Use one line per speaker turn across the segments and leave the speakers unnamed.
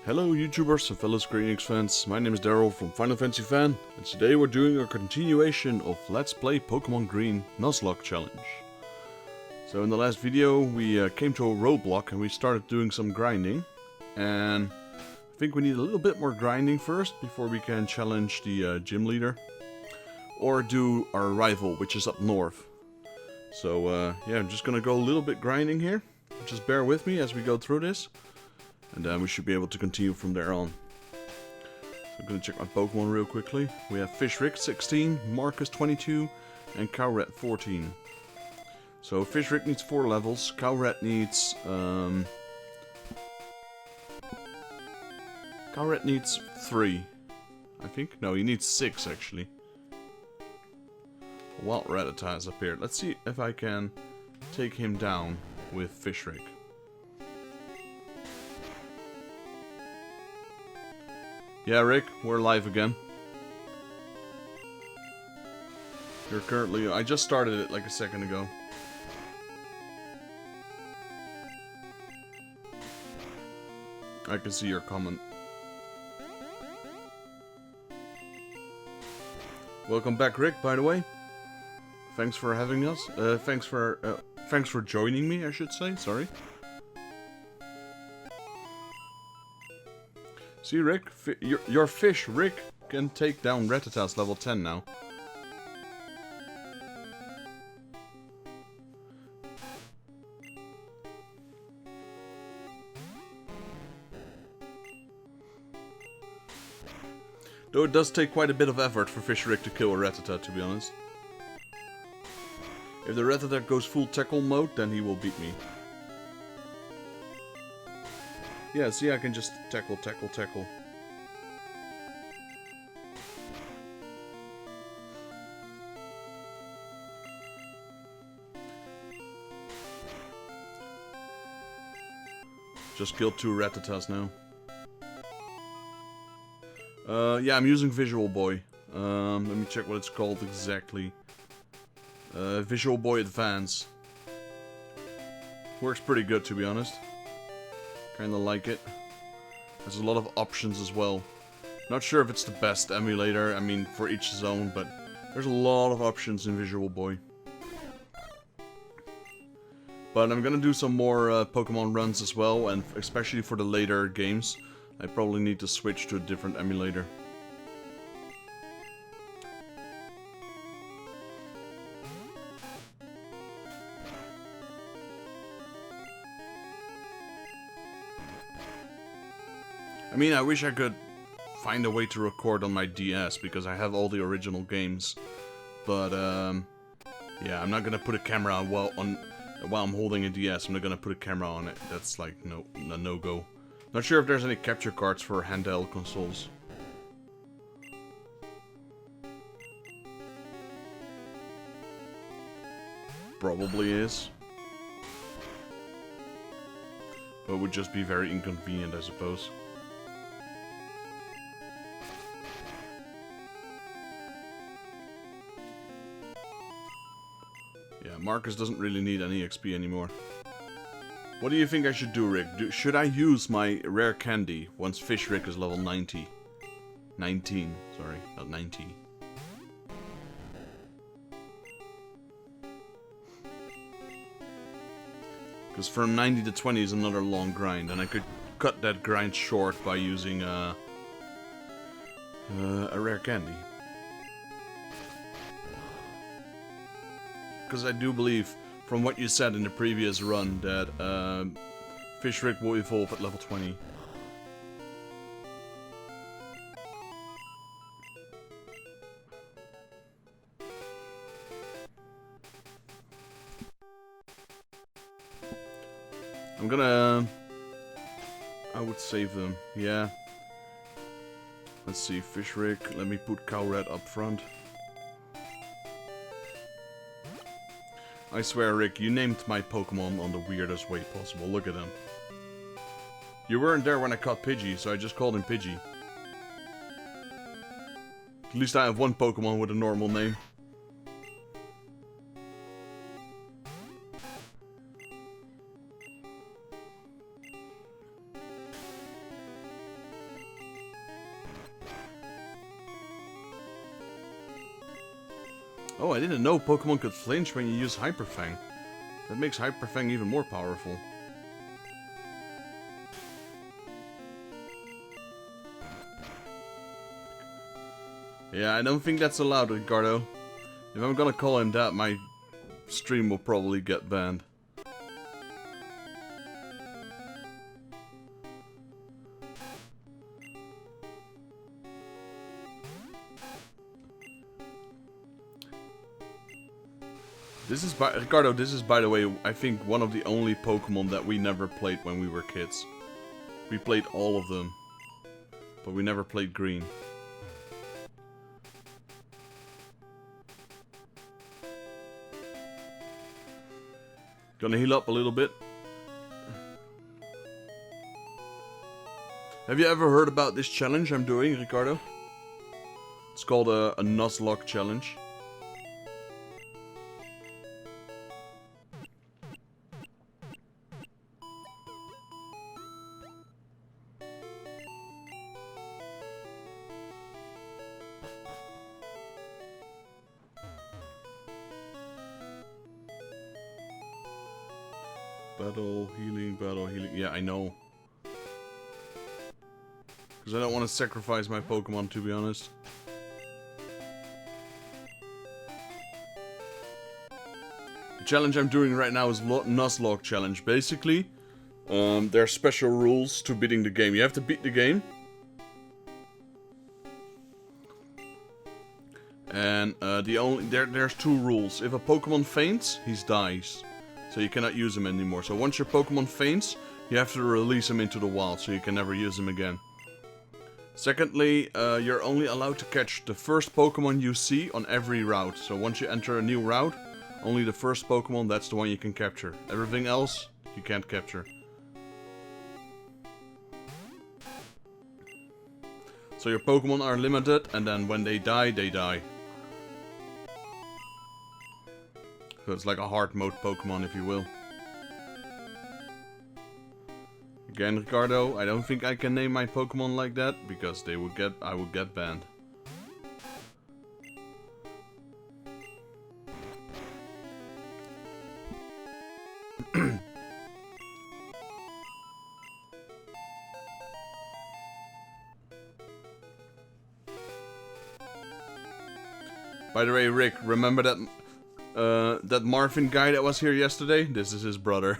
Hello YouTubers and fellow Enix fans, my name is Daryl from Final Fantasy Fan, and today we're doing a continuation of Let's Play Pokemon Green Nuzlocke Challenge. So in the last video we came to a roadblock and we started doing some grinding, and I think we need a little bit more grinding first before we can challenge the gym leader, or do our rival, which is up north. So yeah, I'm just gonna go a little bit grinding here, just bear with me as we go through this. And then we should be able to continue from there on. So I'm going to check my Pokemon real quickly. We have Fishrick 16, Marcus 22, and Cowrat 14. So Fishrick needs 4 levels, Cowrat needs... Cowrat needs 3, I think. No, he needs 6 actually. A wild Rattata has appeared. Let's see if I can take him down with Fishrick. Yeah, Rick, we're live again. You're currently... I just started it like a second ago. I can see your comment. Welcome back, Rick, by the way. Thanks for having us. Thanks for joining me, I should say. Sorry. See, Rick, your fish, Rick, can take down Rattata's level 10 now. Though it does take quite a bit of effort for Fish Rick to kill a Rattata, to be honest. If the Rattata goes full tackle mode, then he will beat me. Yeah, see, I can just tackle. Just killed 2 Rattatas now. Yeah, I'm using Visual Boy. Let me check what it's called exactly. Visual Boy Advance. Works pretty good, to be honest. Kinda like it. There's a lot of options as well. Not sure if it's the best emulator, I mean, for each zone, but there's a lot of options in Visual Boy. But I'm gonna do some more Pokemon runs as well, and especially for the later games, I probably need to switch to a different emulator. I mean, I wish I could find a way to record on my DS, because I have all the original games. But, yeah, I'm not gonna put a camera on while I'm holding a DS. I'm not gonna put a camera on it. That's like, a no-go. Not sure if there's any capture cards for handheld consoles. Probably is. But it would just be very inconvenient, I suppose. Yeah, Marcus doesn't really need any XP anymore. What do you think I should do, Rick? Should I use my rare candy once Fish Rick is level 90? 19, sorry, not 90. Because from 90 to 20 is another long grind, and I could cut that grind short by using a rare candy. Because I do believe, from what you said in the previous run, that Fish Rick will evolve at level 20. I'm gonna... I would save them, yeah. Let's see, Fish Rick, let me put Cowrat up front. I swear, Rick, you named my Pokemon on the weirdest way possible. Look at him. You weren't there when I caught Pidgey, so I just called him Pidgey. At least I have one Pokemon with a normal name. Oh, I didn't know Pokemon could flinch when you use Hyper Fang. That makes Hyper Fang even more powerful. Yeah, I don't think that's allowed, Ricardo. If I'm gonna call him that, my stream will probably get banned. Ricardo, this is, by the way, I think one of the only Pokemon that we never played when we were kids. We played all of them, but we never played Green. Gonna heal up a little bit. Have you ever heard about this challenge I'm doing, Ricardo? It's called a Nuzlocke Challenge. Battle, healing. Yeah, I know. Because I don't want to sacrifice my Pokemon, to be honest. The challenge I'm doing right now is Nuzlocke Challenge. Basically, there are special rules to beating the game. You have to beat the game. And there's two rules. If a Pokemon faints, he dies. So you cannot use him anymore. So once your Pokemon faints, you have to release him into the wild, so you can never use him again. Secondly, you're only allowed to catch the first Pokemon you see on every route. So once you enter a new route, only the first Pokemon, that's the one you can capture. Everything else, you can't capture. So your Pokemon are limited, and then when they die, they die. So it's like a hard mode Pokemon, if you will. Again, Ricardo, I don't think I can name my Pokemon like that, because I would get banned. By the way, Rick, remember that Marvin guy that was here yesterday? This is his brother.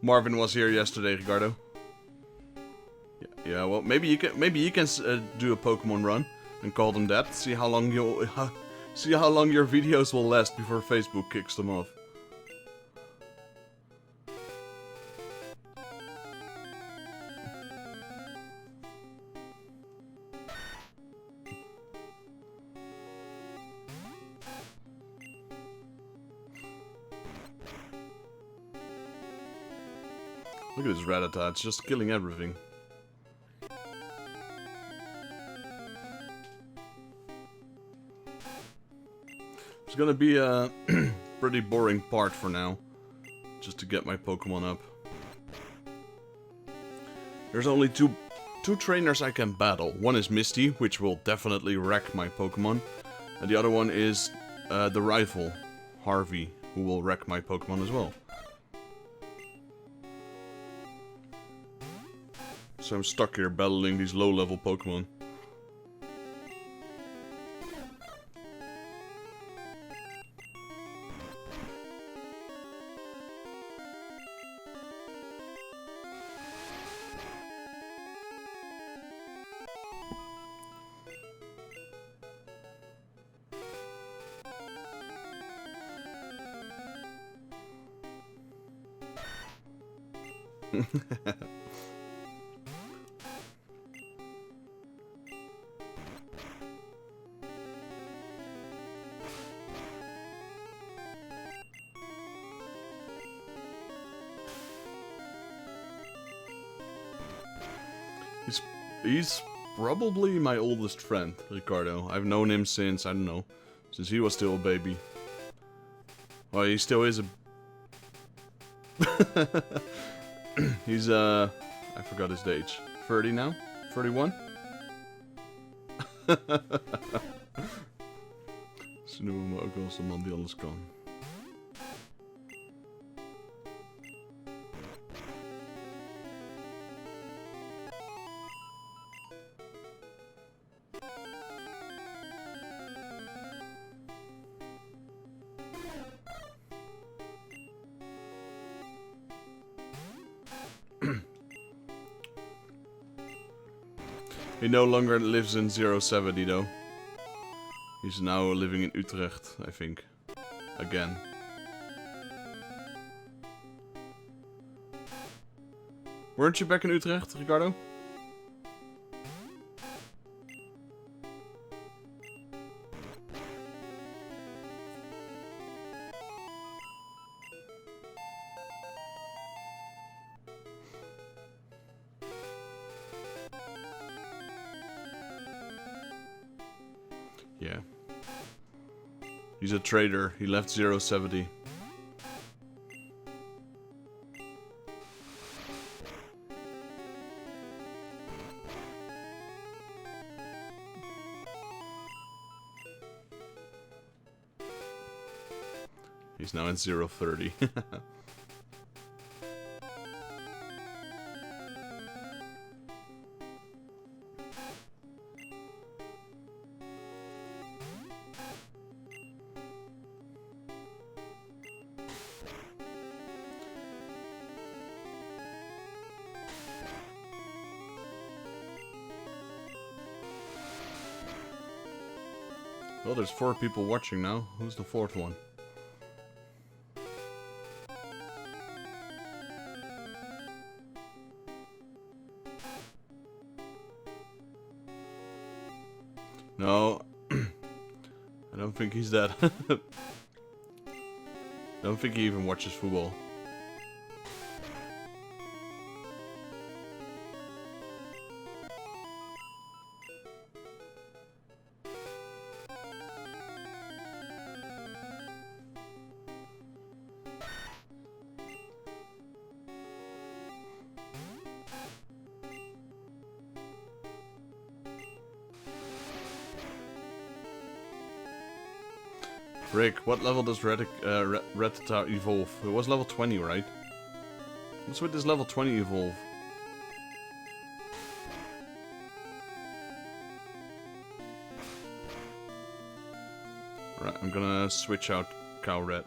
Marvin was here yesterday, Ricardo. Yeah, well, maybe you can do a Pokemon run and call them that. See how long your videos will last before Facebook kicks them off. Look at this Rattata, it's just killing everything. It's gonna be a pretty boring part for now, just to get my Pokemon up. There's only two trainers I can battle. One is Misty, which will definitely wreck my Pokemon. And the other one is the rival, Harvey, who will wreck my Pokemon as well. So I'm stuck here battling these low-level Pokemon. He's probably my oldest friend, Ricardo. I've known him since, I don't know, since he was still a baby. Well, he still is a... He's, I forgot his age. 30 now? 31? Ze noemen me ook wel eens de man die alles kan. He no longer lives in 070 though. He's now living in Utrecht, I think. Again. Weren't you back in Utrecht, Ricardo? Yeah. He's a trader. He left 070. He's now in 030. Well, there's 4 people watching now. Who's the 4th one? No. I don't think he's that. I don't think he even watches football. Rick, what level does Rattata evolve? It was level 20, right? What's with this level 20 evolve? Right, I'm gonna switch out Cow Red.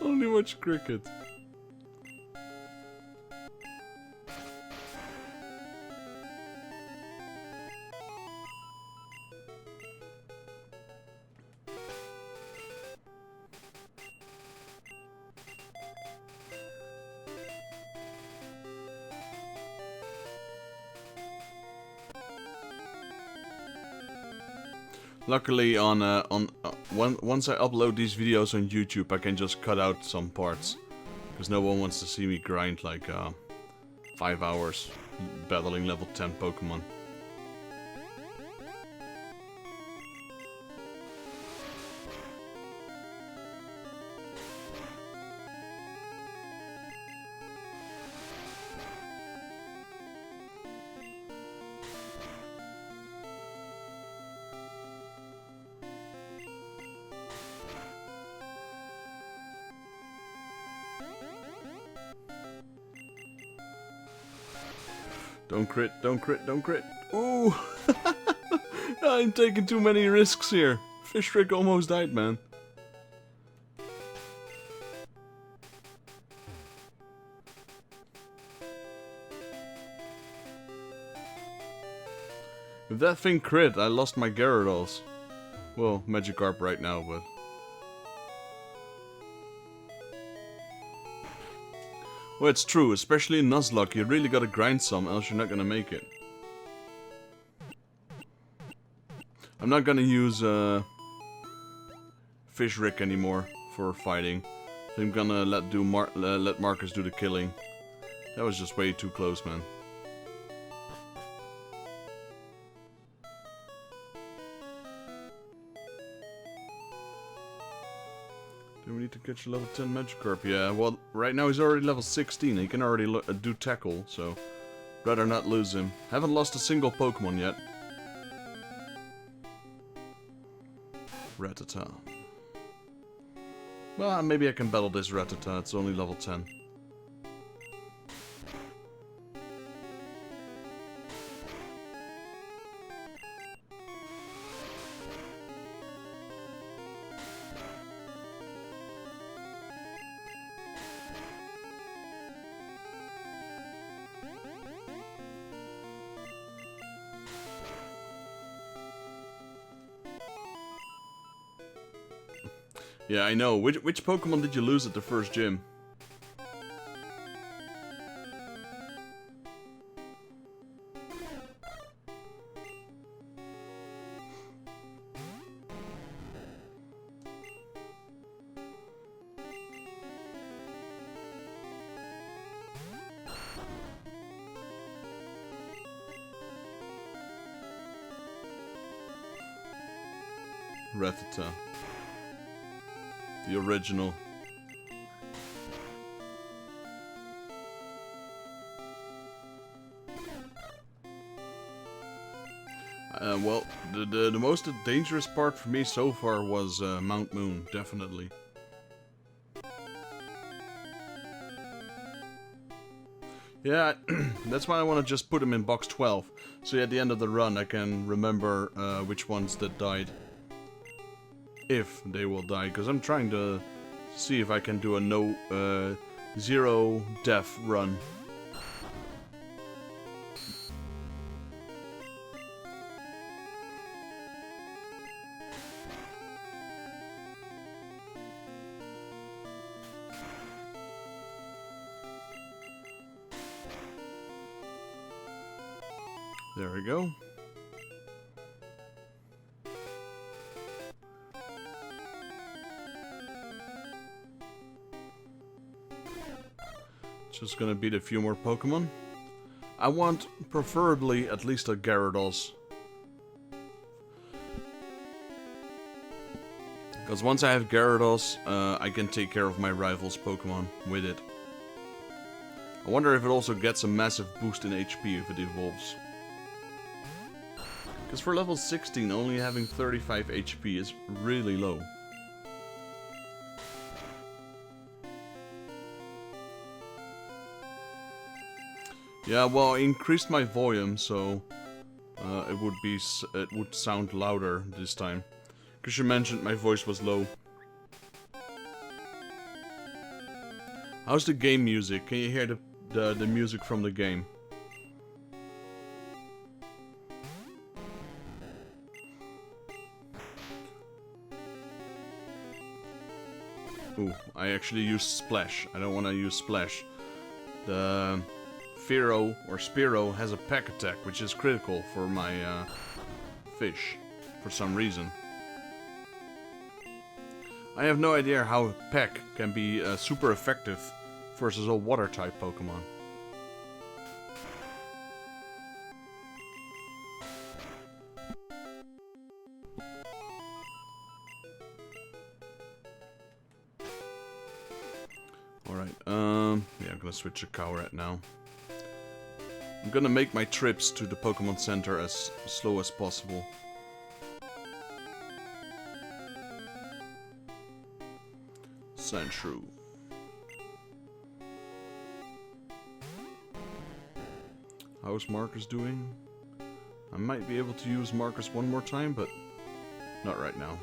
Only watch cricket. Luckily, once I upload these videos on YouTube, I can just cut out some parts, because no one wants to see me grind like 5 hours battling level 10 Pokemon. Don't crit, don't crit, don't crit. Ooh! I'm taking too many risks here. Fish Rick almost died, man. If that thing crit, I lost my Gyarados. Well, Magikarp right now, but... Well, it's true, especially in Nuzlocke, you really gotta grind some, else you're not gonna make it. I'm not gonna use Fish Rick anymore for fighting. I'm gonna let Marcus do the killing. That was just way too close, man. Do we need to catch a level 10 Magikarp? Yeah, well, right now he's already level 16. He can already do tackle, so rather not lose him. Haven't lost a single Pokemon yet. Rattata. Well, maybe I can battle this Rattata. It's only level 10. Yeah, I know. Which Pokemon did you lose at the first gym? Rattata. The original. Well, the most dangerous part for me so far was Mount Moon, definitely. Yeah, that's why I want to just put him in box 12. So at the end of the run I can remember which ones that died. If they will die, because I'm trying to see if I can do a zero death run. There we go. Just gonna beat a few more Pokemon. I want, preferably, at least a Gyarados. Because once I have Gyarados, I can take care of my rival's Pokemon with it. I wonder if it also gets a massive boost in HP if it evolves. Because for level 16, only having 35 HP is really low. Yeah, well, I increased my volume, so it would sound louder this time. Because you mentioned my voice was low. How's the game music? Can you hear the music from the game? Ooh, I actually used Splash. I don't want to use Splash. The Fearow or Spearow has a peck attack, which is critical for my fish, for some reason. I have no idea how peck can be super effective versus a water type Pokemon. Alright, yeah, I'm gonna switch to Cowrat now. I'm gonna make my trips to the Pokemon Center as slow as possible. Sandshrew. How's Marcus doing? I might be able to use Marcus one more time, but not right now.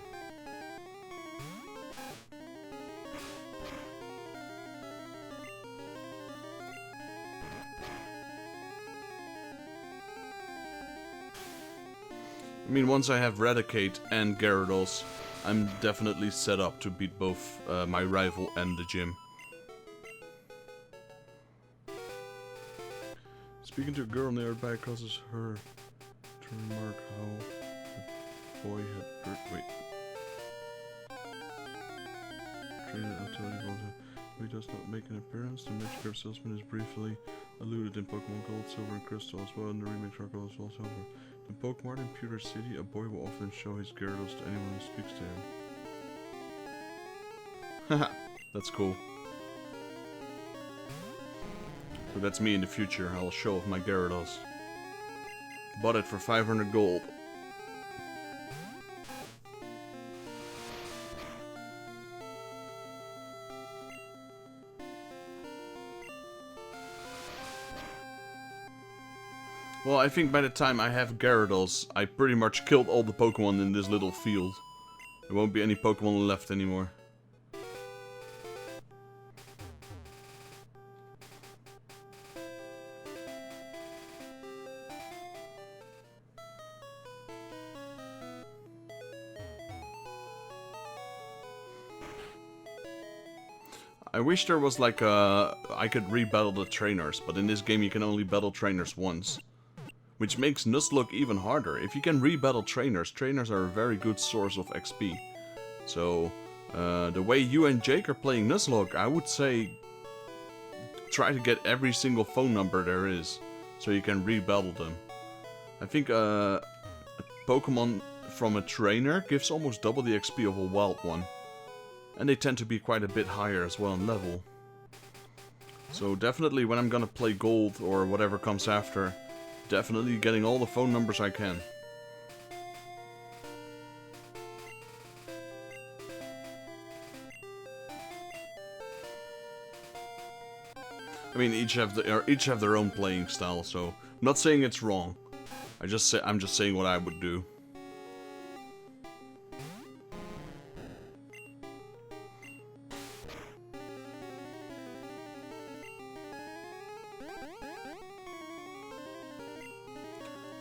I mean, once I have Raticate and Gyarados, I'm definitely set up to beat both my rival and the gym. Speaking to a girl nearby causes her to remark how the boy had... Wait. Trained until he was... He does not make an appearance. The Magikarp salesman is briefly alluded in Pokemon Gold, Silver, and Crystal as well, in the remake Charcoal as well, Silver. In Pokemon in Pewter City, a boy will often show his Gyarados to anyone who speaks to him. Haha, that's cool. So that's me in the future. I'll show off my Gyarados. Bought it for 500 gold. Well, I think by the time I have Gyarados, I pretty much killed all the Pokemon in this little field. There won't be any Pokemon left anymore. I wish there was like I could re-battle the trainers, but in this game you can only battle trainers once. Which makes Nuzlocke even harder. If you can re-battle trainers, trainers are a very good source of XP. So, the way you and Jake are playing Nuzlocke, I would say try to get every single phone number there is, so you can re-battle them. I think a Pokemon from a trainer gives almost double the XP of a wild one. And they tend to be quite a bit higher as well in level. So definitely when I'm gonna play Gold or whatever comes after, definitely getting all the phone numbers I can. I mean, each have their own playing style, so I'm not saying it's wrong. I'm just saying what I would do.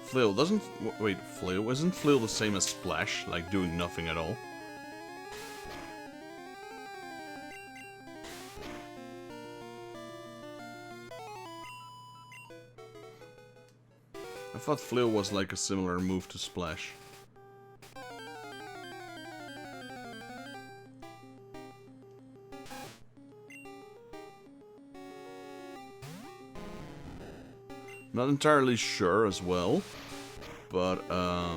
Flail doesn't... Wait, Flail? Isn't Flail the same as Splash? Like, doing nothing at all? I thought Flail was like a similar move to Splash. Not entirely sure as well, but I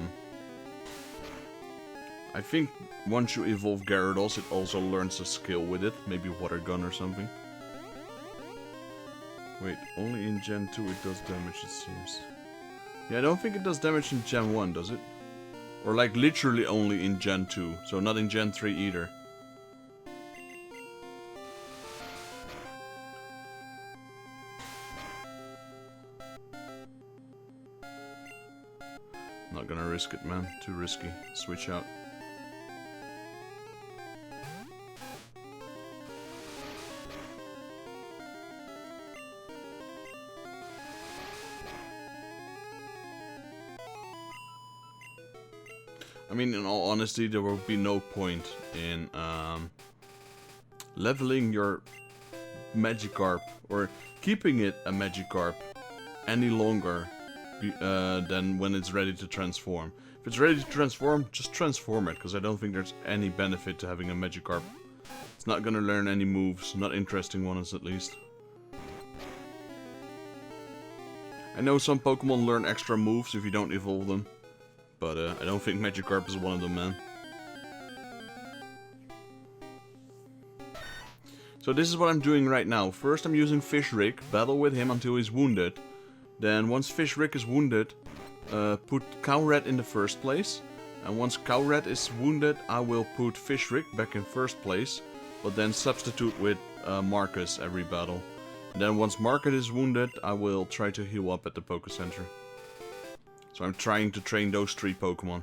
think once you evolve Gyarados, it also learns a skill with it, maybe Water Gun or something. Wait, only in Gen 2 it does damage, it seems. Yeah, I don't think it does damage in Gen 1, does it? Or like literally only in Gen 2, so not in Gen 3 either. Not gonna risk it, man. Too risky. Switch out. I mean, in all honesty, there will be no point in leveling your Magikarp or keeping it a Magikarp any longer than when it's ready to transform. If it's ready to transform, just transform it, because I don't think there's any benefit to having a Magikarp. It's not gonna learn any moves, not interesting ones at least. I know some Pokemon learn extra moves if you don't evolve them, but I don't think Magikarp is one of them, man. So this is what I'm doing right now. First I'm using Fish Rick, battle with him until he's wounded. Then once Fish Rick is wounded, put Cowrat in the first place. And once Cowrat is wounded, I will put Fish Rick back in first place. But then substitute with Marcus every battle. And then once Marcus is wounded, I will try to heal up at the Poké Center. So I'm trying to train those 3 Pokemon.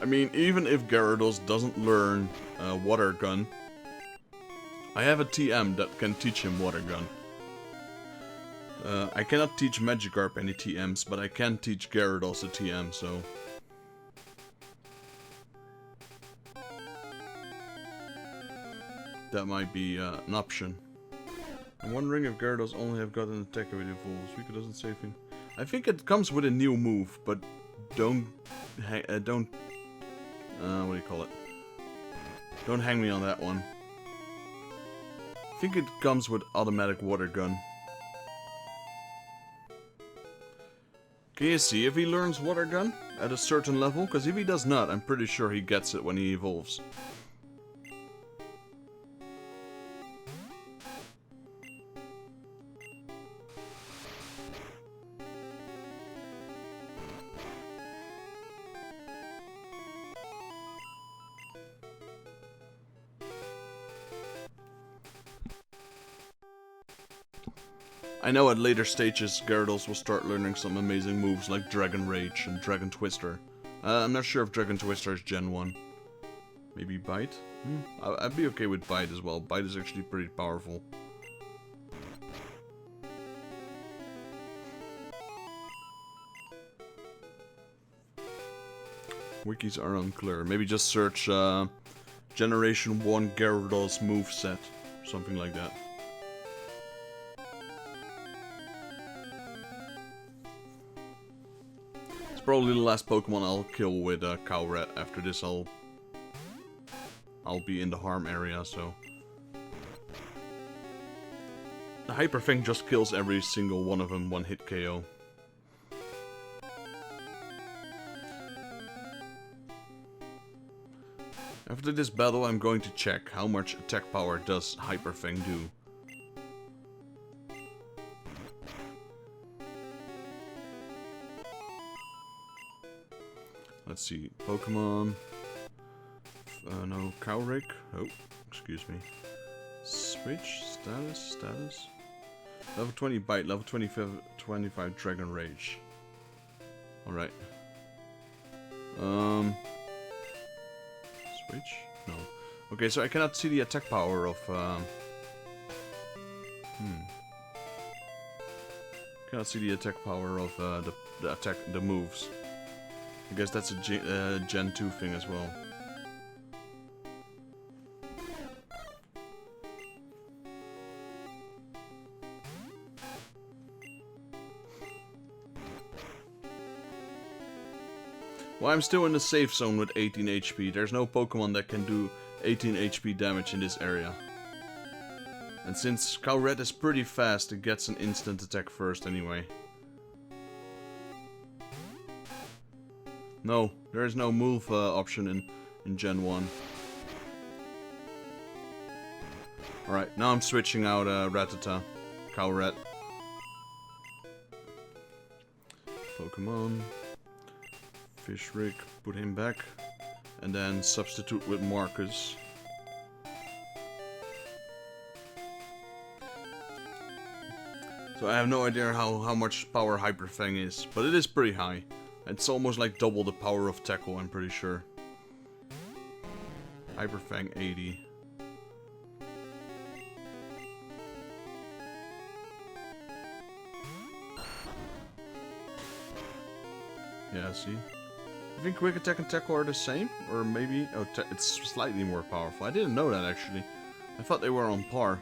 I mean, even if Gyarados doesn't learn Water Gun, I have a TM that can teach him Water Gun. I cannot teach Magikarp any TMs, but I can teach Gyarados a TM, so... that might be an option. I'm wondering if Gyarados only have got an attack if it evolves. Suicune doesn't say anything. I think it comes with a new move, but don't what do you call it? Don't hang me on that one. I think it comes with automatic water gun. Can you see if he learns water gun at a certain level? Because if he does not, I'm pretty sure he gets it when he evolves. I know at later stages Gyarados will start learning some amazing moves like Dragon Rage and Dragon Twister. I'm not sure if Dragon Twister is Gen 1. Maybe Bite? I'd be okay with Bite as well. Bite is actually pretty powerful. Wikis are unclear. Maybe just search Generation 1 Gyarados moveset. Something like that. Probably the last Pokemon I'll kill with Cowrat. After this I'll be in the harm area, so... The Hyper Fang just kills every single one of them, one hit KO. After this battle I'm going to check how much attack power does Hyper Fang do. Let's see, Pokemon, no, Cowrick, oh, excuse me, Switch, status, level 20 Bite, level 25 Dragon Rage, alright, Switch, no, okay, so I cannot see the attack power of, cannot see the attack power of, the moves. I guess that's a Gen 2 thing as well. Well, I'm still in the safe zone with 18 HP. There's no Pokemon that can do 18 HP damage in this area. And since Cowrat is pretty fast, it gets an instant attack first anyway. No, there is no move option in Gen 1. Alright, now I'm switching out Rattata, Cowrat. Pokemon. Fishrick, put him back. And then substitute with Marcus. So I have no idea how much power Hyper Fang is, but it is pretty high. It's almost like double the power of Tackle, I'm pretty sure. Hyper Fang 80. Yeah, see? I think Quick Attack and Tackle are the same? Or maybe... Oh, it's slightly more powerful. I didn't know that, actually. I thought they were on par.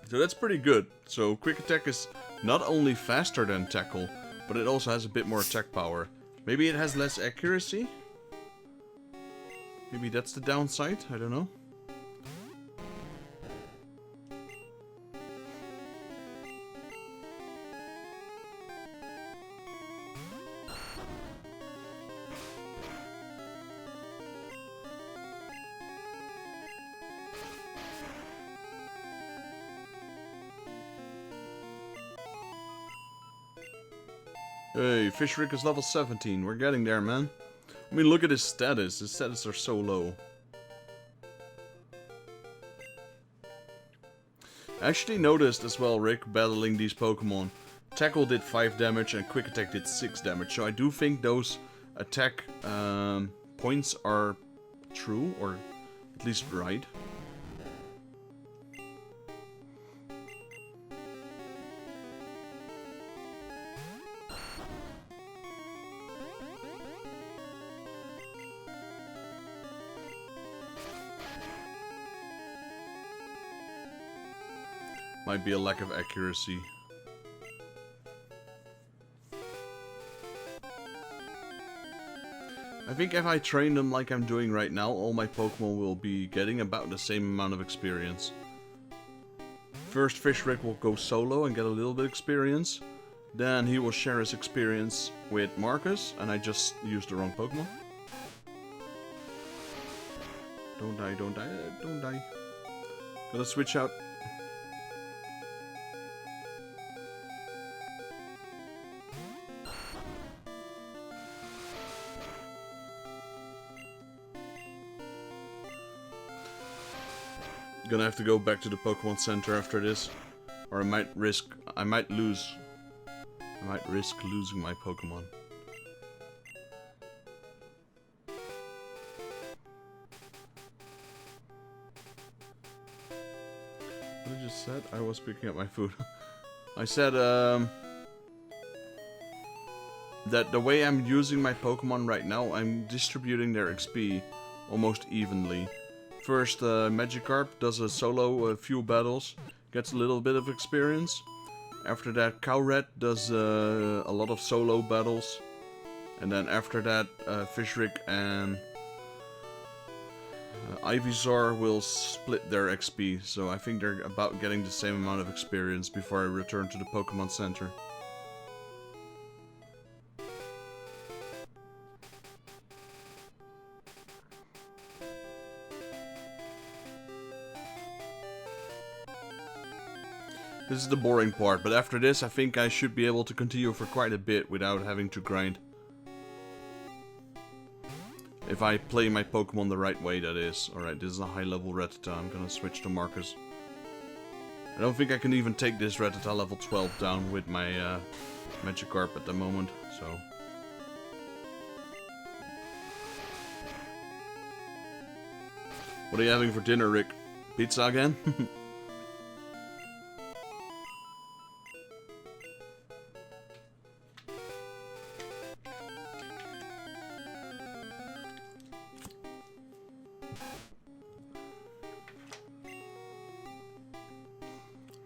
So that's pretty good. So Quick Attack is not only faster than Tackle, but it also has a bit more attack power. Maybe it has less accuracy? Maybe that's the downside? I don't know. Hey, Fishrick is level 17. We're getting there, man. I mean, look at his status. His status are so low. I actually noticed as well, Rick, battling these Pokemon. Tackle did 5 damage and Quick Attack did 6 damage. So I do think those attack points are true, or at least right. Might be a lack of accuracy. I think if I train them like I'm doing right now, all my Pokemon will be getting about the same amount of experience. First, Fishrick will go solo and get a little bit of experience. Then he will share his experience with Marcus, and I just used the wrong Pokemon. Don't die, don't die, don't die. Gotta switch out. Gonna have to go back to the Pokemon Center after this, or I might risk losing my Pokemon. What I just said? I was picking up my food. I said that the way I'm using my Pokemon right now, I'm distributing their XP almost evenly. First, Magikarp does a solo few battles, gets a little bit of experience. After that, Cowrat does a lot of solo battles. And then after that, Fishrick and Ivysaur will split their XP. So I think they're about getting the same amount of experience before I return to the Pokemon Center. This is the boring part, but after this I think I should be able to continue for quite a bit without having to grind. If I play my Pokemon the right way, that is. Alright, this is a high level Rattata. I'm gonna switch to Marcus. I don't think I can even take this Rattata level 12 down with my Magikarp at the moment, so... What are you having for dinner, Rick? Pizza again?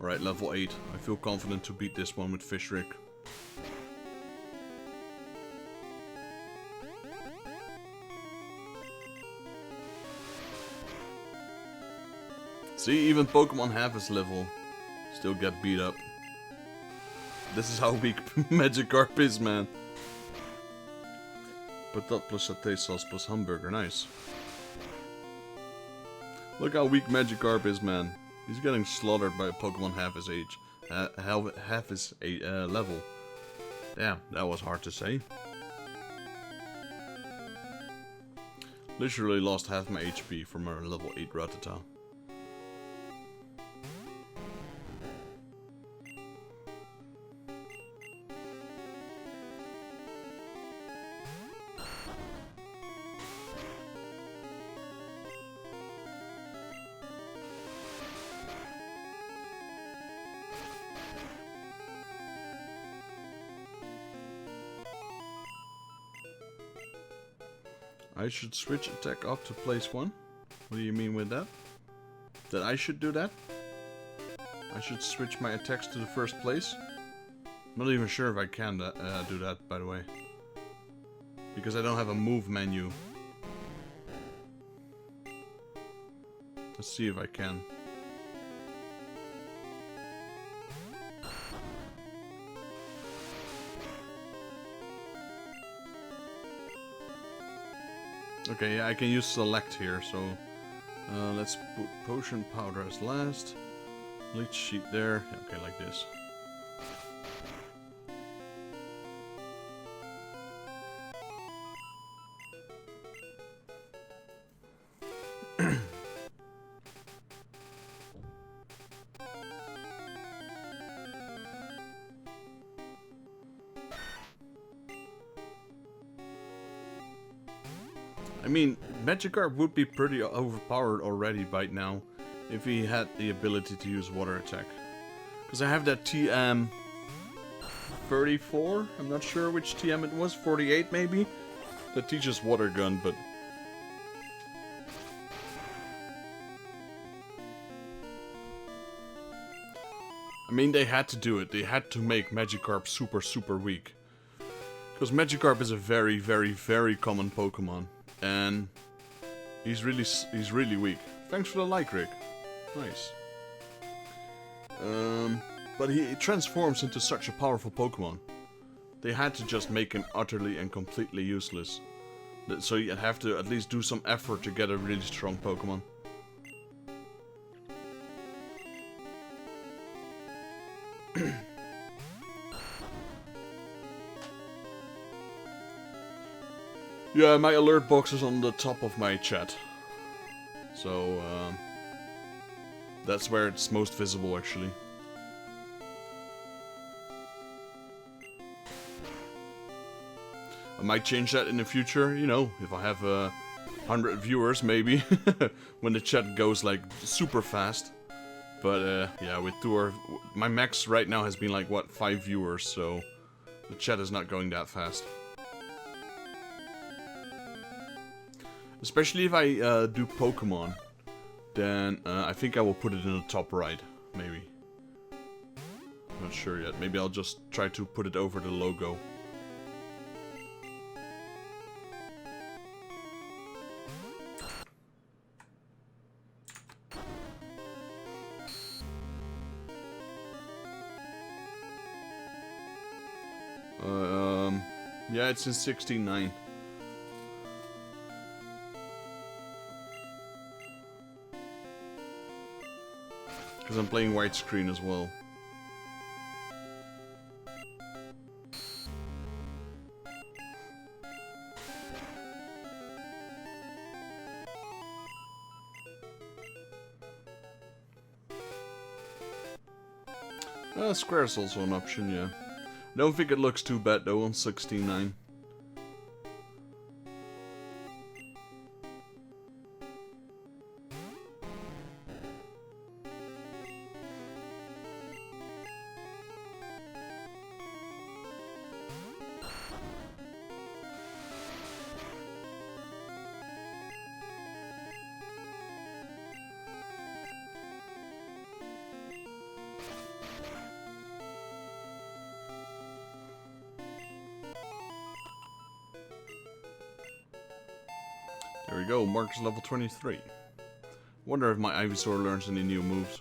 Alright, level 8. I feel confident to beat this one with Fishrick. See, even Pokemon half his level still get beat up. This is how weak Magikarp is, man. Patat plus satay sauce plus hamburger, nice. Look how weak Magikarp is, man. He's getting slaughtered by a Pokemon half his age, half his level. Damn, that was hard to say. Literally lost half my HP from a level 8 Rattata. I should switch attack up to place 1? What do you mean with that? That I should do that? I should switch my attacks to the first place? I'm not even sure if I can do that, by the way. Because I don't have a move menu. Let's see if I can. Okay, yeah, I can use select here, so let's put potion powder as last. Leech sheet there. Okay, like this. I mean, Magikarp would be pretty overpowered already by now if he had the ability to use water attack. Because I have that TM 34, I'm not sure which TM it was, 48 maybe? That teaches water gun, but... I mean, they had to do it. They had to make Magikarp super weak. Because Magikarp is a very common Pokemon. And he's really weak. Thanks for the like, Rick. Nice. But he transforms into such a powerful Pokemon. They had to just make him utterly and completely useless. So you have to at least do some effort to get a really strong Pokemon. Yeah, my alert box is on the top of my chat. So, that's where it's most visible, actually. I might change that in the future, you know, if I have 100 viewers, maybe. When the chat goes, like, super fast. But, yeah, with my max right now has been, like, what, 5 viewers, so the chat is not going that fast. Especially if I do Pokemon, then I think I will put it in the top right, maybe. I'm not sure yet. Maybe I'll just try to put it over the logo. Yeah, it's in 16:9. Because I'm playing widescreen as well. Square is also an option, yeah. Don't think it looks too bad though on 16:9. There we go, Mark is level 23. Wonder if my Ivysaur learns any new moves.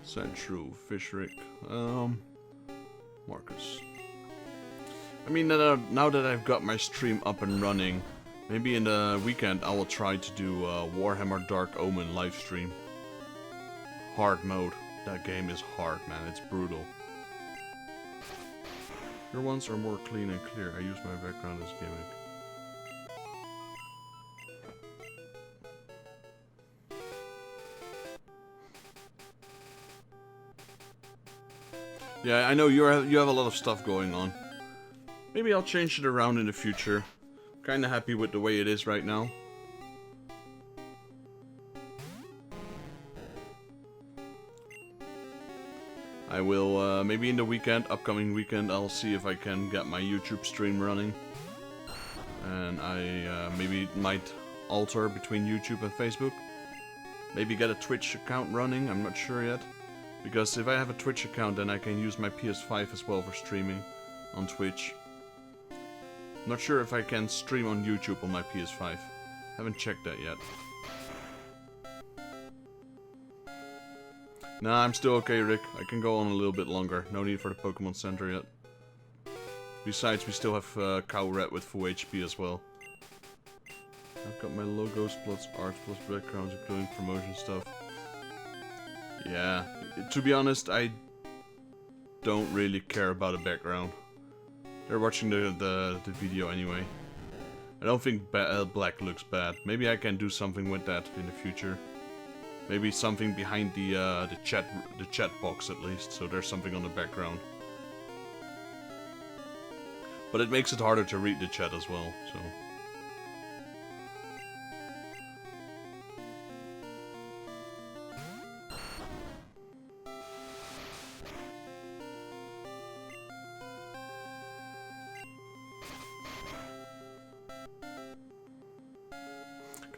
Sandshrew, Fishrick, Marcus. I mean, now that I've got my stream up and running, maybe in the weekend I will try to do Warhammer Dark Omen livestream. Hard mode. That game is hard, man. It's brutal. Your ones are more clean and clear. I use my background as gimmick. Yeah, I know you have a lot of stuff going on. Maybe I'll change it around in the future. Kinda happy with the way it is right now. I will, maybe in the weekend, upcoming weekend, I'll see if I can get my YouTube stream running. And I maybe might alter between YouTube and Facebook. Maybe get a Twitch account running, I'm not sure yet. Because if I have a Twitch account, then I can use my PS5 as well for streaming on Twitch. I'm not sure if I can stream on YouTube on my PS5. Haven't checked that yet. Nah, I'm still okay, Rick. I can go on a little bit longer. No need for the Pokemon Center yet. Besides, we still have Cow Red with full HP as well. I've got my logos plus art plus backgrounds, including promotion stuff. Yeah, to be honest, I don't really care about a background. They're watching the video anyway. I don't think black looks bad. Maybe I can do something with that in the future. Maybe something behind the chat box at least, so there's something on the background. But it makes it harder to read the chat as well, so.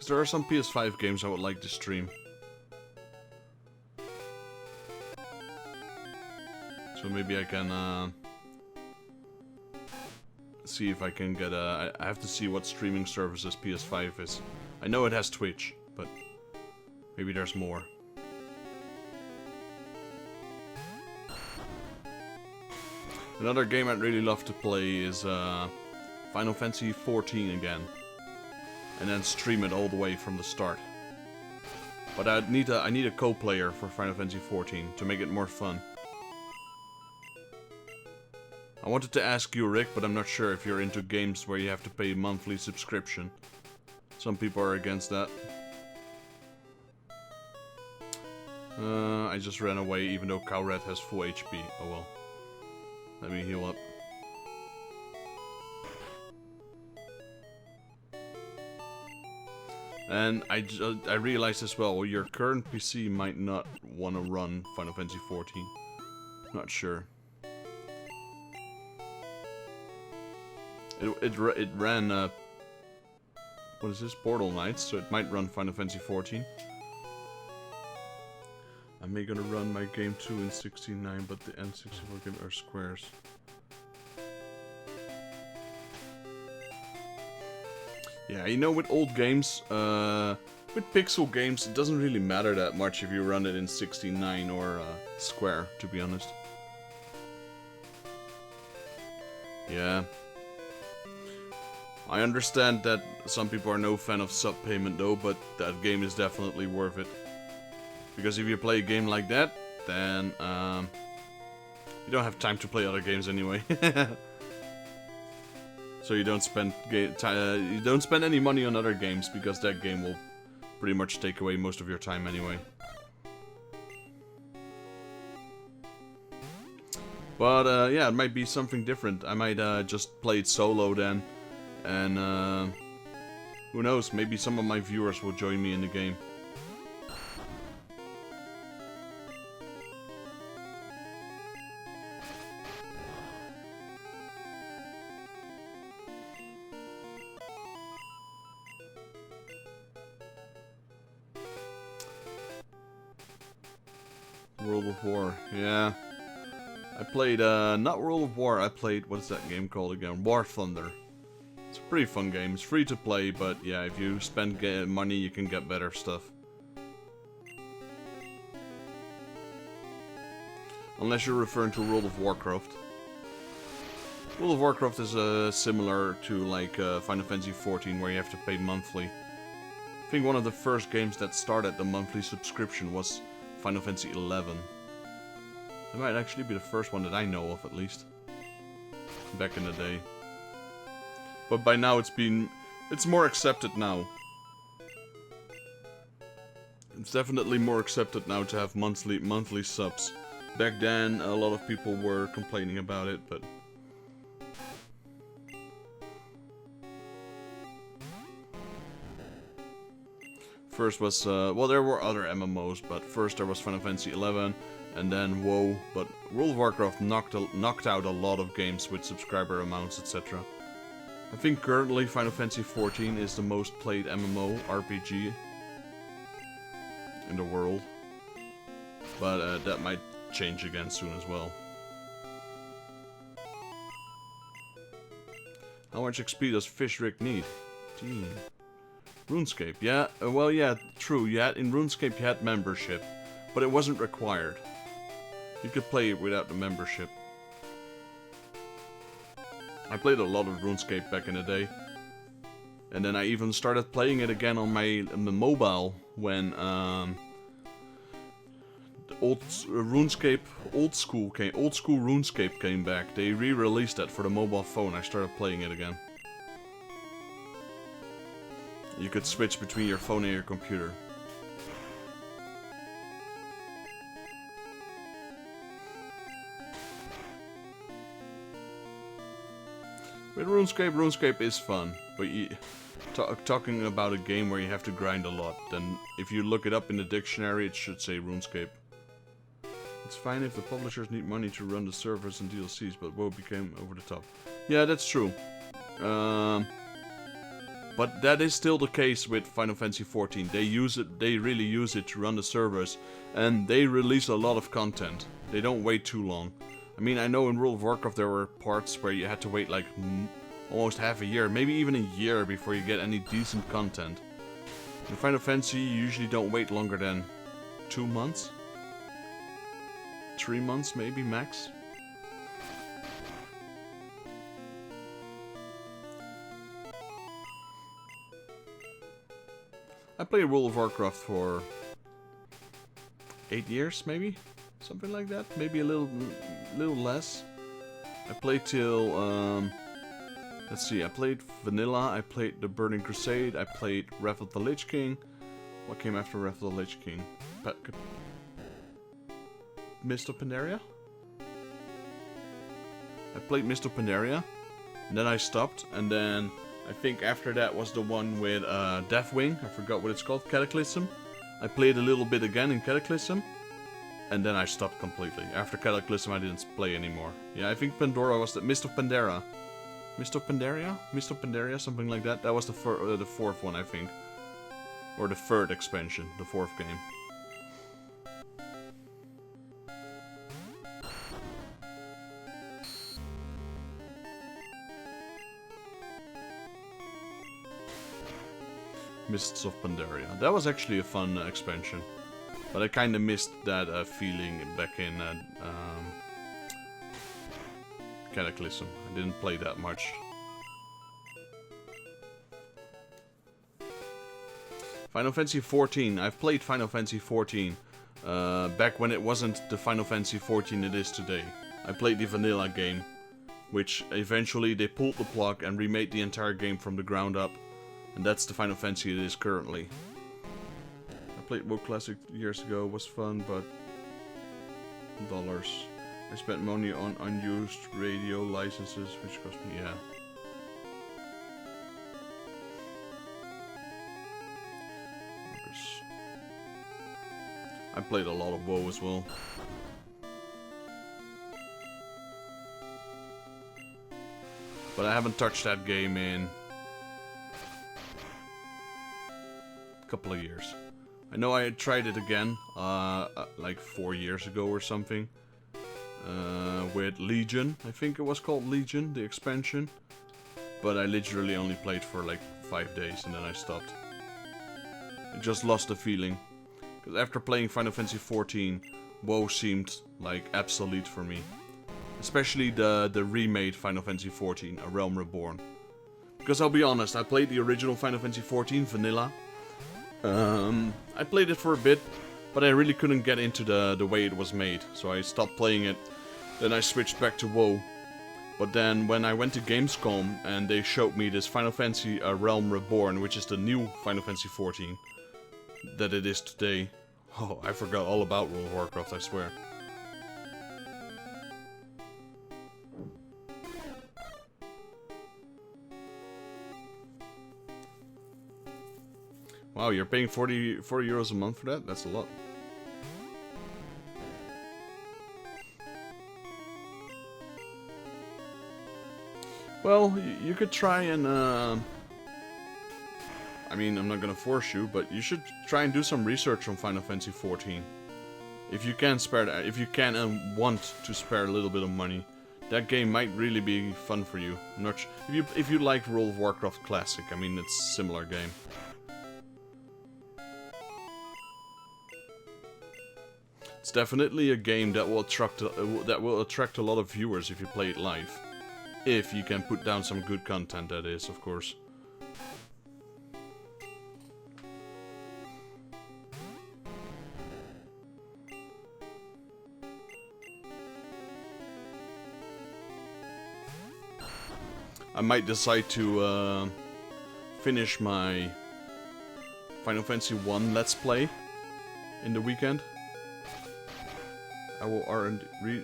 Because there are some PS5 games I would like to stream. So maybe I can see if I can get a... I have to see what streaming services PS5 is. I know it has Twitch, but maybe there's more. Another game I'd really love to play is Final Fantasy 14 again. And then stream it all the way from the start. But I need a co-player for Final Fantasy 14 to make it more fun. I wanted to ask you, Rick, but I'm not sure if you're into games where you have to pay a monthly subscription. Some people are against that. I just ran away even though Cowred has full HP. Oh well. Let me heal up. And I realized as well, your current PC might not want to run Final Fantasy 14. Not sure. It ran what is this? Portal Knights, so it might run Final Fantasy 14. I may gonna run my game 2 in 16:9, but the N64 game are squares. Yeah, you know, with old games, with pixel games, it doesn't really matter that much if you run it in 16:9 or square, to be honest. Yeah. I understand that some people are no fan of sub-payment though, but that game is definitely worth it. Because if you play a game like that, then you don't have time to play other games anyway. So you don't spend any money on other games because that game will pretty much take away most of your time anyway. But yeah, it might be something different. I might just play it solo then, and who knows? Maybe some of my viewers will join me in the game. World of War, yeah. I played, not World of War, I played, what is that game called again? War Thunder. It's a pretty fun game, it's free to play, but yeah, if you spend money, you can get better stuff. Unless you're referring to World of Warcraft. World of Warcraft is similar to, like, Final Fantasy 14, where you have to pay monthly. I think one of the first games that started the monthly subscription was Final Fantasy 11. It might actually be the first one that I know of, at least. Back in the day. But by now it's more accepted now. It's definitely more accepted now to have monthly subs. Back then, a lot of people were complaining about it, but... First was, well, there were other MMOs, but first there was Final Fantasy 11, and then WoW, but World of Warcraft knocked out a lot of games with subscriber amounts, etc. I think currently Final Fantasy 14 is the most played MMO RPG in the world, but that might change again soon as well. How much XP does Fish Rick need? Gee. RuneScape, yeah, well, yeah, true, in RuneScape you had membership, but it wasn't required. You could play it without the membership. I played a lot of RuneScape back in the day. And then I even started playing it again on my mobile when the old school RuneScape came back. They re-released that for the mobile phone. I started playing it again. You could switch between your phone and your computer. With RuneScape is fun, but talking about a game where you have to grind a lot, then if you look it up in the dictionary, it should say RuneScape. It's fine if the publishers need money to run the servers and DLCs, but WoW became over the top. Yeah, that's true. But that is still the case with Final Fantasy XIV. They use it, they really use it to run the servers, and they release a lot of content. They don't wait too long. I mean, I know in World of Warcraft there were parts where you had to wait like almost half a year, maybe even a year before you get any decent content. In Final Fantasy, you usually don't wait longer than 2 months. 3 months maybe, max. I played World of Warcraft for 8 years, maybe? Something like that? Maybe a little less. I played till, let's see, I played Vanilla, I played the Burning Crusade, I played Wrath of the Lich King. What came after Wrath of the Lich King? Mist of Pandaria? I played Mist of Pandaria, and then I stopped, and then I think after that was the one with Deathwing. I forgot what it's called, Cataclysm. I played a little bit again in Cataclysm, and then I stopped completely. After Cataclysm I didn't play anymore. Yeah, I think Pandora was the Mist of Pandaria. Mist of Pandaria? Mist of Pandaria, something like that. That was the fourth one, I think. Or the third expansion, the fourth game. Mists of Pandaria. That was actually a fun expansion. But I kinda missed that feeling back in Cataclysm. I didn't play that much. Final Fantasy XIV. I've played Final Fantasy XIV back when it wasn't the Final Fantasy XIV it is today. I played the vanilla game, which eventually they pulled the plug and remade the entire game from the ground up. And that's the Final Fantasy it is currently. I played WoW Classic years ago, was fun, but dollars. I spent money on unused radio licenses, which cost me, yeah. I played a lot of WoW as well. But I haven't touched that game in couple of years. I know I tried it again, like 4 years ago or something, with Legion. I think it was called Legion, the expansion. But I literally only played for like 5 days and then I stopped. I just lost the feeling. Because after playing Final Fantasy XIV, WoW seemed like obsolete for me. Especially the remade Final Fantasy XIV, A Realm Reborn. Because I'll be honest, I played the original Final Fantasy XIV, Vanilla. I played it for a bit, but I really couldn't get into the way it was made, so I stopped playing it. Then I switched back to WoW. But then when I went to Gamescom and they showed me this Final Fantasy Realm Reborn, which is the new Final Fantasy XIV that it is today. Oh, I forgot all about World of Warcraft, I swear. Wow, you're paying 40 euros a month for that? That's a lot. Well, you could try and, I mean, I'm not gonna force you, but you should try and do some research on Final Fantasy XIV. If you can spare that, if you can and want to spare a little bit of money, that game might really be fun for you. I'm not if you like World of Warcraft Classic, I mean, it's a similar game. It's definitely a game that will attract a lot of viewers if you play it live. If you can put down some good content, that is, of course. I might decide to finish my Final Fantasy 1 Let's Play in the weekend. I will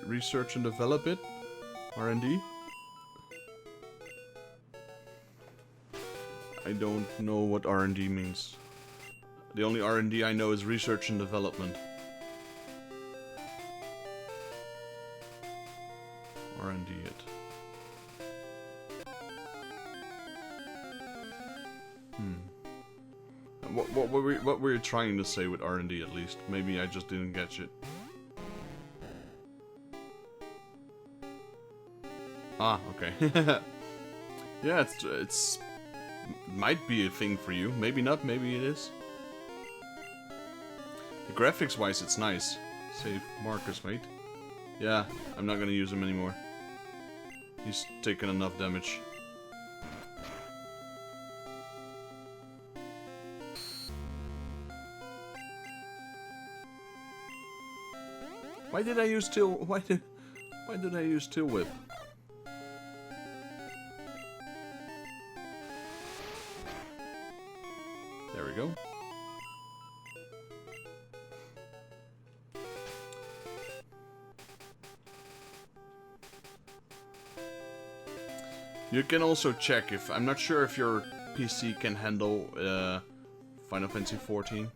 research and develop it. R&D. I don't know what R&D means. The only R&D I know is research and development. R&D it. What were you trying to say with R&D at least? Maybe I just didn't catch it. Ah, okay. Yeah, it's might be a thing for you. Maybe not. Maybe it is. Graphics-wise, it's nice. Save Marcus, mate. Yeah, I'm not gonna use him anymore. He's taken enough damage. Why did I use Tail? Why did I use Tail Whip? There we go. You can also check if... I'm not sure if your PC can handle Final Fantasy XIV.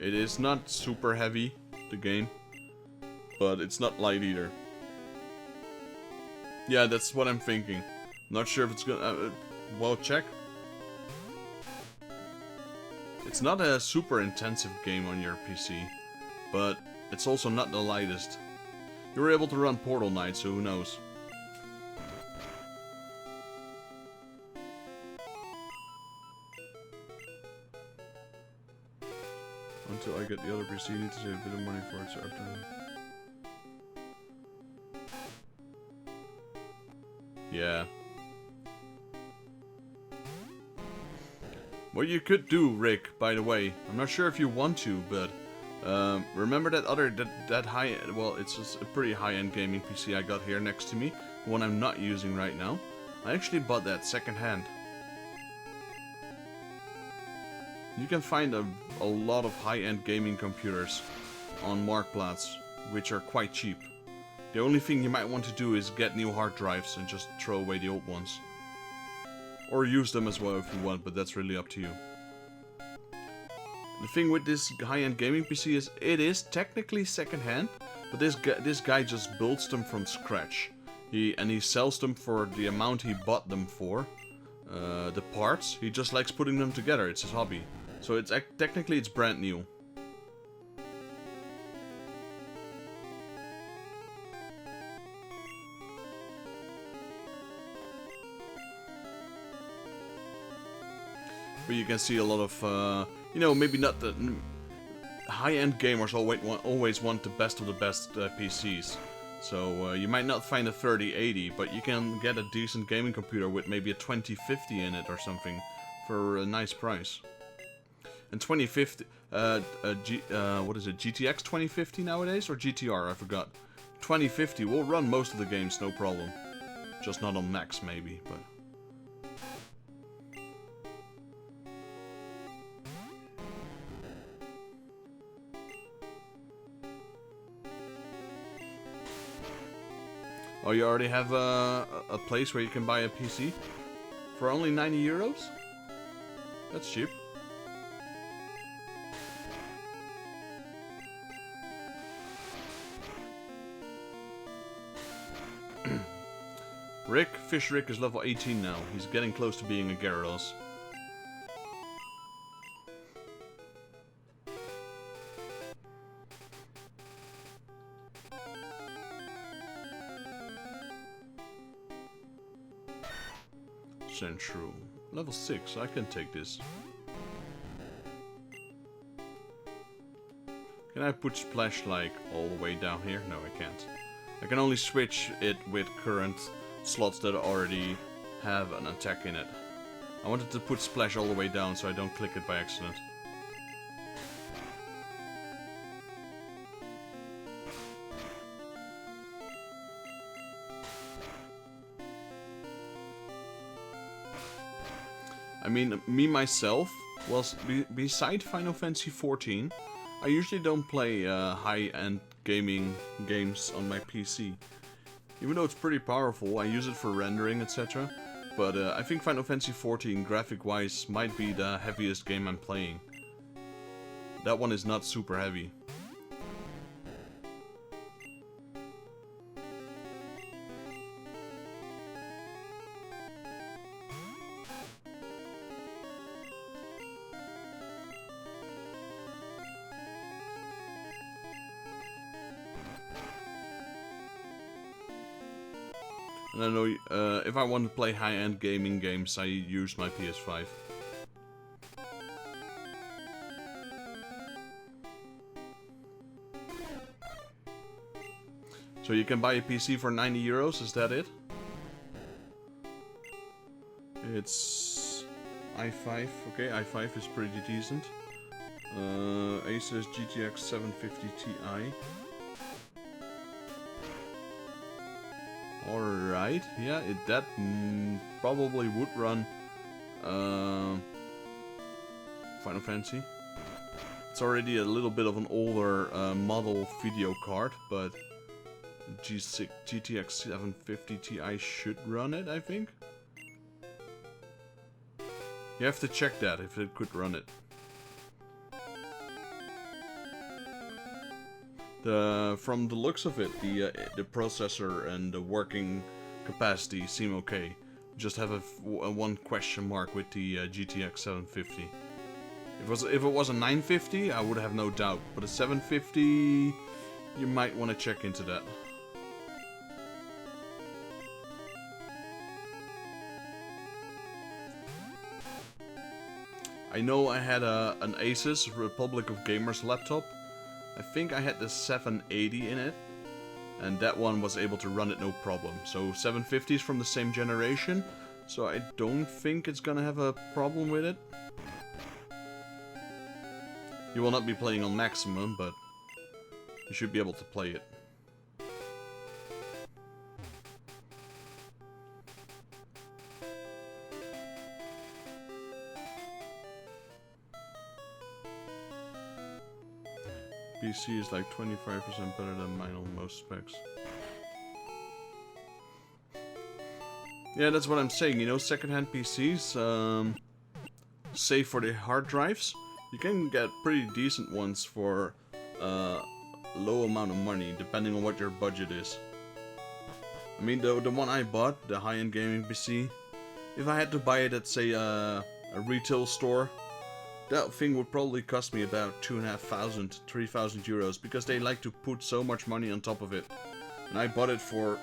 It is not super heavy, the game, but it's not light either. Yeah, that's what I'm thinking. Not sure if it's gonna... well, check. It's not a super intensive game on your PC, but it's also not the lightest. You were able to run Portal Knight, so who knows? Until I get the other PC, I need to save a bit of money for it, so yeah. What you could do, Rick, by the way, I'm not sure if you want to, but remember that high, well, it's just a pretty high-end gaming PC I got here next to me, the one I'm not using right now. I actually bought that second-hand. You can find a lot of high-end gaming computers on Marktplaats, which are quite cheap. The only thing you might want to do is get new hard drives and just throw away the old ones. Or use them as well if you want, but that's really up to you. The thing with this high-end gaming PC is it is technically second-hand, but this guy just builds them from scratch. He sells them for the amount he bought them for. The parts, he just likes putting them together. It's his hobby. So it's technically it's brand new. But you can see a lot of, you know, maybe not the high-end gamers always want the best of the best PCs. So you might not find a 3080, but you can get a decent gaming computer with maybe a 2050 in it or something for a nice price. And 2050, what is it, GTX 2050 nowadays, or GTR, I forgot. 2050 will run most of the games, no problem. Just not on max, maybe, but... Oh, you already have a place where you can buy a PC? For only 90 euros? That's cheap. Fish Rick is level 18 now. He's getting close to being a Gyarados. Central. Level 6, I can take this. Can I put Splash like all the way down here? No, I can't. I can only switch it with current slots that already have an attack in it. I wanted to put Splash all the way down so I don't click it by accident. I mean, me myself, well, beside Final Fantasy XIV, I usually don't play high-end gaming games on my PC. Even though it's pretty powerful, I use it for rendering, etc. But I think Final Fantasy XIV, graphic-wise, might be the heaviest game I'm playing. That one is not super heavy. And I know if I want to play high-end gaming games, I use my PS5. So you can buy a PC for 90 euros, is that it? It's i5, okay, i5 is pretty decent. Asus GTX 750 Ti. Alright, yeah, that probably would run Final Fantasy. It's already a little bit of an older model video card, but GTX 750 Ti should run it, I think. You have to check that if it could run it. From the looks of it, the processor and the working capacity seem okay. Just have a one question mark with the GTX 750. If it was a 950, I would have no doubt. But a 750, you might want to check into that. I know I had an Asus Republic of Gamers laptop. I think I had the 780 in it, and that one was able to run it no problem. So 750 is from the same generation, so I don't think it's gonna have a problem with it. You will not be playing on maximum, but you should be able to play it. PC is like 25% better than mine on most specs. Yeah, that's what I'm saying, you know, secondhand PCs, save for the hard drives, you can get pretty decent ones for a low amount of money, depending on what your budget is. I mean, the one I bought, the high-end gaming PC, if I had to buy it at, say, a retail store, that thing would probably cost me about 2,500, 3,000 euros, because they like to put so much money on top of it. And I bought it for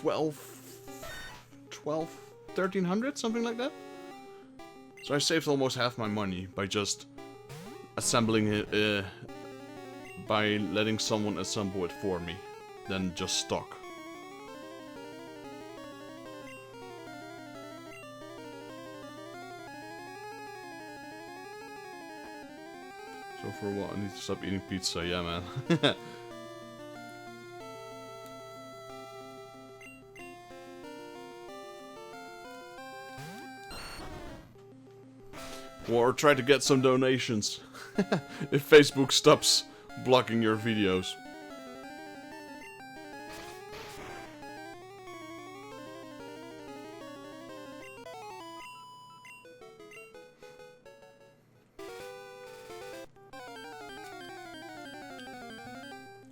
1,300, something like that. So I saved almost half my money by just assembling it, by letting someone assemble it for me, than just stock. So for a while, I need to stop eating pizza, yeah man. Or try to get some donations. If Facebook stops blocking your videos.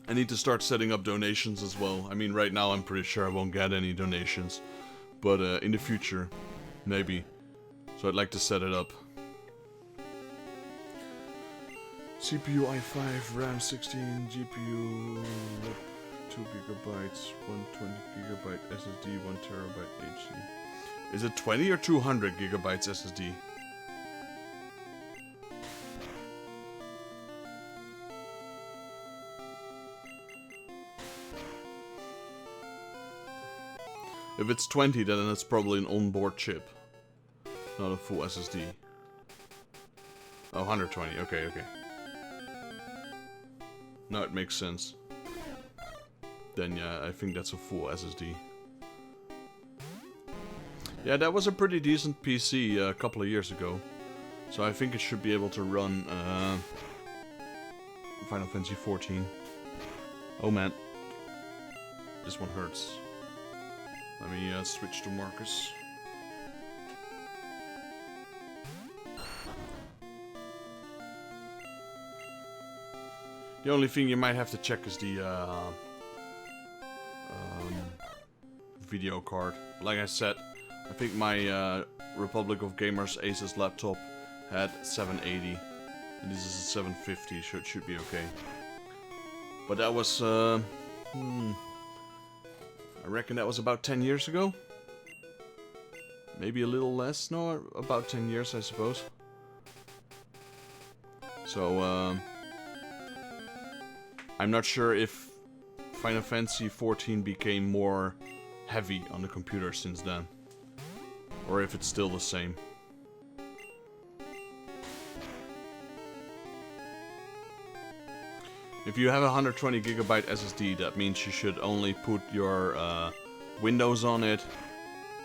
I need to start setting up donations as well. I mean, right now I'm pretty sure I won't get any donations. But in the future, maybe. So I'd like to set it up. CPU i5, RAM 16, GPU 2 gigabytes, 120 gigabyte SSD, 1 terabyte HD. Is it 20 or 200 gigabytes SSD? If it's 20, then it's probably an onboard chip, not a full SSD. Oh, 120, okay. No, it makes sense. Then yeah, I think that's a full SSD. Yeah, that was a pretty decent PC a couple of years ago. So I think it should be able to run Final Fantasy 14. Oh man. This one hurts. Let me switch to Marcus. The only thing you might have to check is the video card. Like I said, I think my Republic of Gamers Asus laptop had 780, and this is a 750, so it should be okay. But that was, I I reckon that was about 10 years ago. Maybe a little less. No, about 10 years, I suppose. So, I'm not sure if Final Fantasy XIV became more heavy on the computer since then. Or if it's still the same. If you have a 120 gigabyte SSD, that means you should only put your Windows on it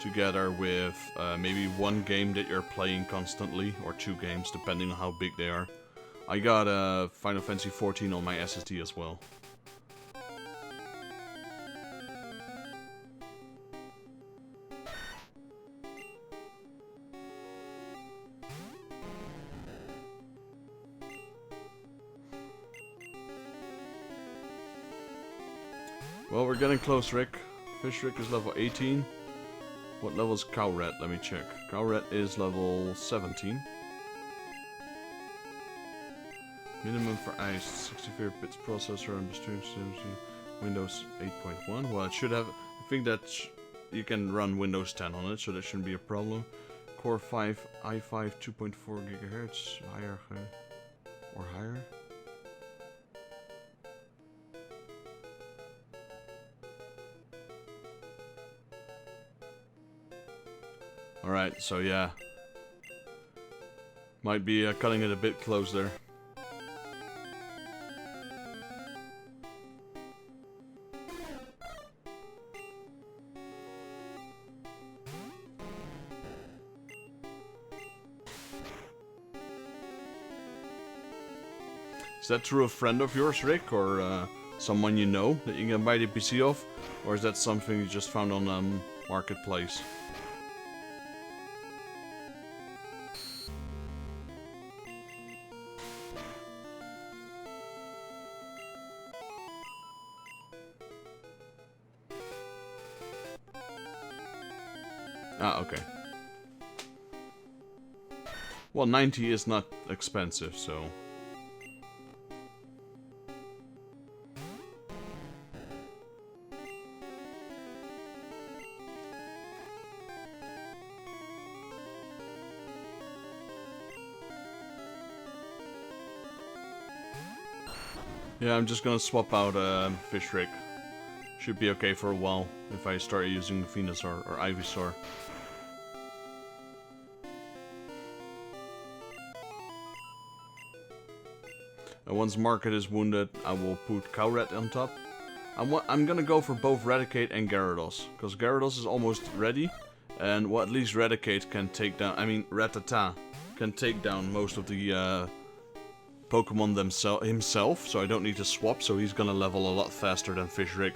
together with maybe one game that you're playing constantly, or two games, depending on how big they are. I got Final Fantasy XIV on my SSD as well. Well, we're getting close, Rick. Fish Rick is level 18. What level is Cowrat? Let me check. Cowrat is level 17. Minimum for ice, 64 bits processor and stream Windows 8.1. Well, it should have. I think that you can run Windows 10 on it, so that shouldn't be a problem. Core 5, i5, 2.4 gigahertz, higher or higher. Alright, so yeah. Might be cutting it a bit close there. Is that through a friend of yours, Rick, or someone you know that you can buy the PC off? Or is that something you just found on Marketplace? Ah, okay. Well, 90 is not expensive, so... Yeah, I'm just gonna swap out Fish Rick. Should be okay for a while if I start using Venusaur or Ivysaur. And once Market is wounded, I will put Cowrat on top. I'm gonna go for both Raticate and Gyarados, because Gyarados is almost ready, and well, at least Raticate can take down. I mean, Rattata can take down most of the Pokemon himself, so I don't need to swap. So he's gonna level a lot faster than Fish Rick.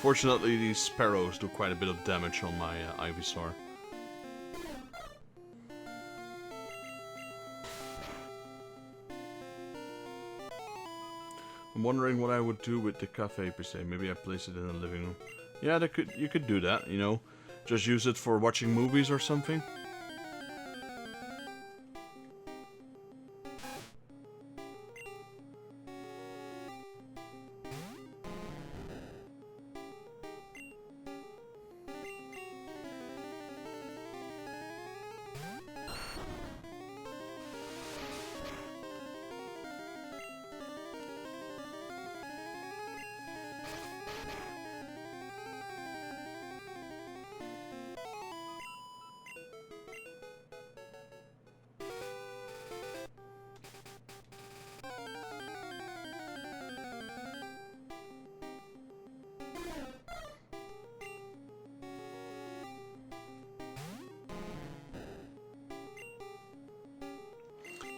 Fortunately, these Sparrows do quite a bit of damage on my Ivysaur. I'm wondering what I would do with the cafe per se. Maybe I place it in the living room. Yeah, you could do that, you know. Just use it for watching movies or something.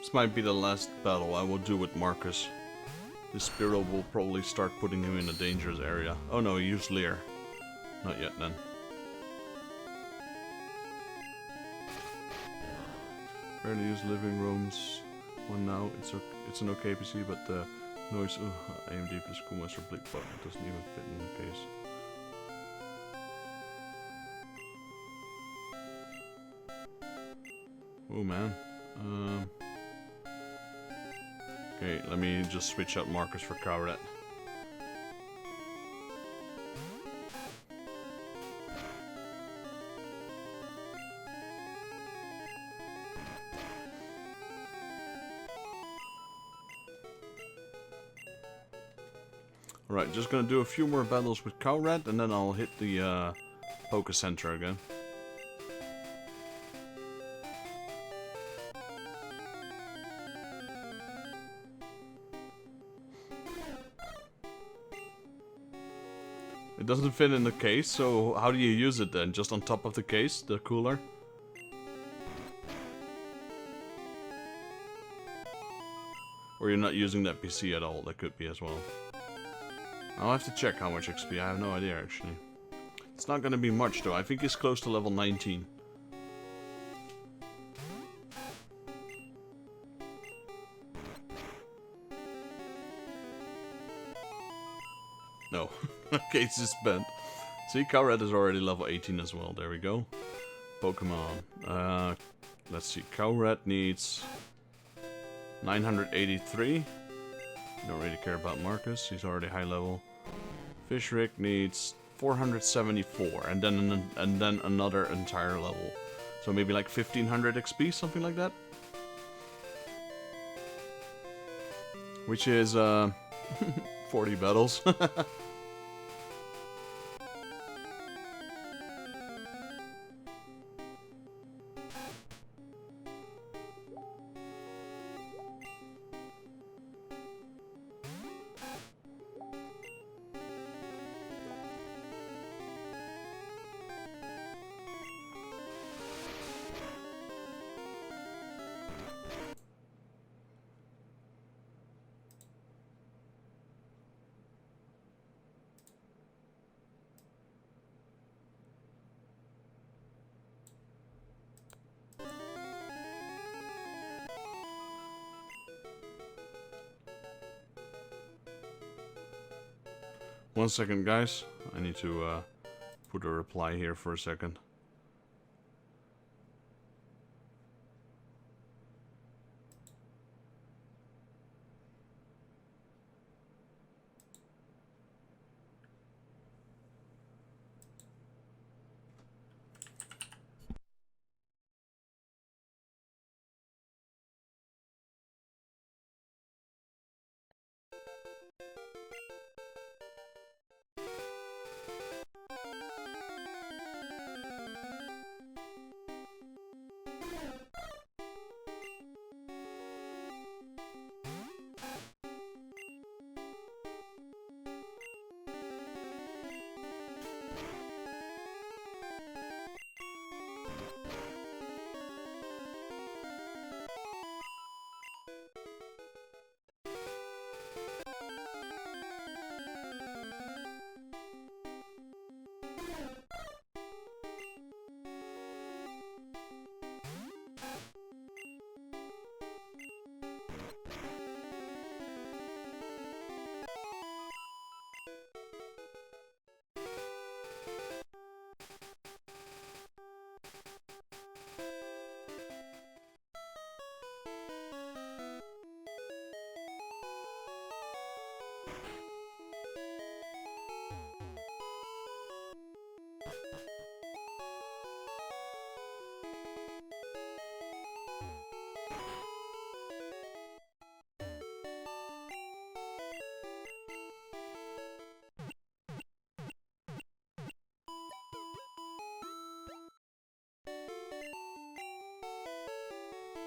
This might be the last battle I will do with Marcus. This Spearow will probably start putting him in a dangerous area. Oh no, he used Leer. Not yet then. Rarely use living rooms. One now, it's an okay PC, but the noise AMD plus Schoolmaster Blick button doesn't even fit in the case. Oh man. Okay, let me just switch out markers for Cowrat. Alright, just gonna do a few more battles with Cowrat and then I'll hit the Poké Center again. It doesn't fit in the case, so how do you use it then? Just on top of the case, the cooler? Or you're not using that PC at all, that could be as well. I'll have to check how much XP, I have no idea actually. It's not gonna be much though, I think he's close to level 19. No, case is spent. See, Cowrat is already level 18 as well, there we go. Pokemon. Let's see, Cowrat needs 983. Don't really care about Marcus, he's already high level. Fishrick needs 474, and then another entire level. So maybe like 1500 XP, something like that. Which is 40 battles. One second, guys. I need to put a reply here for a second.